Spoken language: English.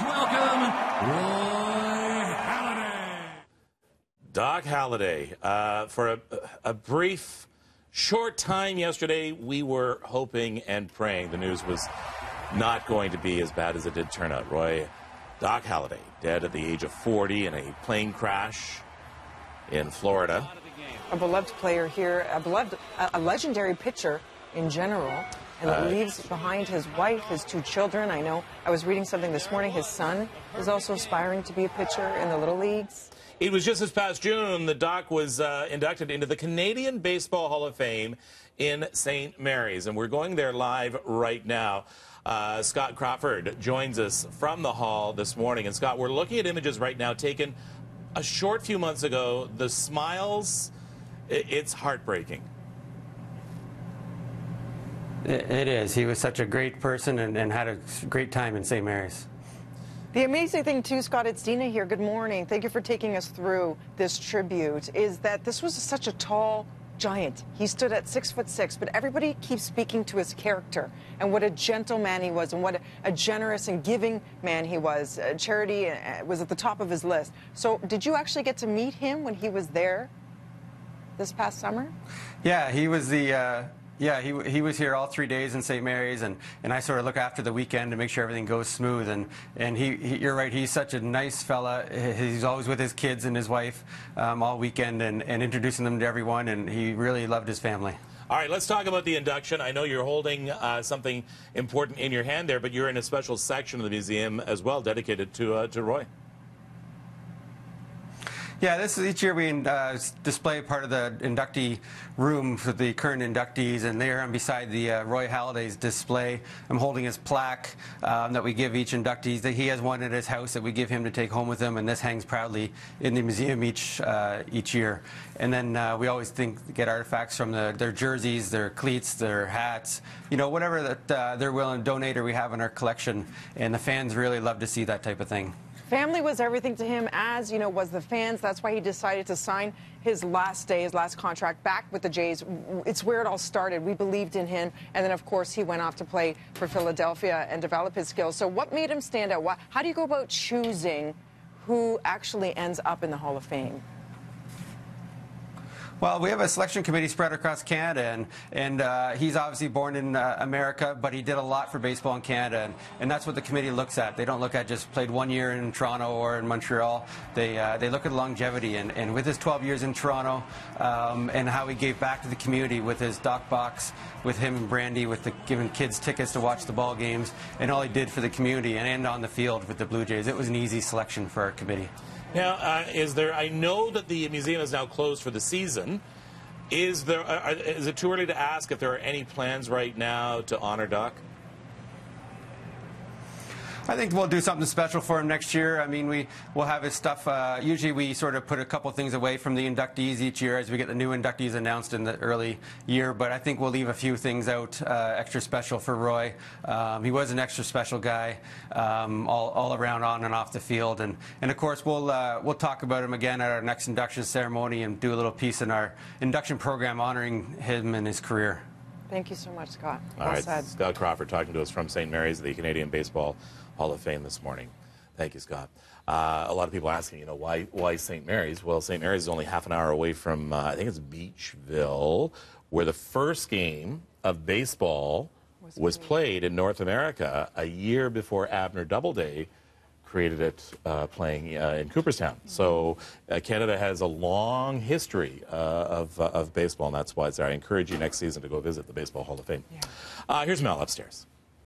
Please welcome Roy Halladay. Doc Halladay. For a brief, short time yesterday, we were hoping and praying the news was not going to be as bad as it did turn out. Doc Halladay, dead at the age of 40 in a plane crash in Florida. A beloved player here, a legendary pitcher in general, and leaves behind his wife, his two children. I know I was reading something this morning. His son is also aspiring to be a pitcher in the Little Leagues. It was just this past June the Doc was inducted into the Canadian Baseball Hall of Fame in St. Mary's, and we're going there live right now. Scott Crawford joins us from the hall this morning. And Scott, we're looking at images right now taken a short few months ago. The smiles, it's heartbreaking. It is. He was such a great person and had a great time in St. Mary's. The amazing thing, too, Scott, it's Dina here. Good morning. Thank you for taking us through this tribute, is that this was such a tall giant. He stood at 6'6", but everybody keeps speaking to his character and what a gentle man he was and what a generous and giving man he was. Charity was at the top of his list. So did you actually get to meet him when he was there this past summer? Yeah, he was he was here all 3 days in St. Mary's, and I sort of look after the weekend to make sure everything goes smooth. And you're right, he's such a nice fella. He's always with his kids and his wife all weekend and introducing them to everyone, and he really loved his family. All right, let's talk about the induction. I know you're holding something important in your hand there, but you're in a special section of the museum as well dedicated to Roy. Yeah, this is each year we display part of the inductee room for the current inductees, and there I'm beside the Roy Halladay's display. I'm holding his plaque that we give each inductee. He has one at his house that we give him to take home with him, and this hangs proudly in the museum each year. And then we always get artifacts from their jerseys, their cleats, their hats, whatever that they're willing to donate or we have in our collection. And the fans really love to see that type of thing. Family was everything to him, as was the fans. That's why he decided to sign his last contract back with the Jays. It's where it all started. We believed in him, and then of course he went off to play for Philadelphia and develop his skills. So what made him stand out? How do you go about choosing who actually ends up in the Hall of Fame? Well, we have a selection committee spread across Canada, and he's obviously born in America, but he did a lot for baseball in Canada, and that's what the committee looks at. They don't look at just played 1 year in Toronto or in Montreal. They look at longevity, and with his 12 years in Toronto and how he gave back to the community with his Doc box, with him and Brandy, with giving kids tickets to watch the ball games, and all he did for the community and on the field with the Blue Jays. It was an easy selection for our committee. Now, I know that the museum is now closed for the season. Is it too early to ask if there are any plans right now to honor Doc? I think we'll do something special for him next year. I mean, we'll have his stuff. Usually we sort of put a couple things away from the inductees each year as we get the new inductees announced in the early year. But I think we'll leave a few things out extra special for Roy. He was an extra special guy all around on and off the field. And of course, we'll talk about him again at our next induction ceremony and do a little piece in our induction program honoring him and his career. Thank you so much, Scott. All right, Scott Crawford talking to us from St. Mary's, the Canadian Baseball Hall of Fame this morning. Thank you, Scott. A lot of people asking, why St. Mary's? Well, St. Mary's is only half an hour away from, I think it's Beachville, where the first game of baseball was played in North America a year before Abner Doubleday created it playing in Cooperstown. So Canada has a long history of baseball, and that's why I encourage you next season to go visit the Baseball Hall of Fame. Yeah. Here's Mel upstairs.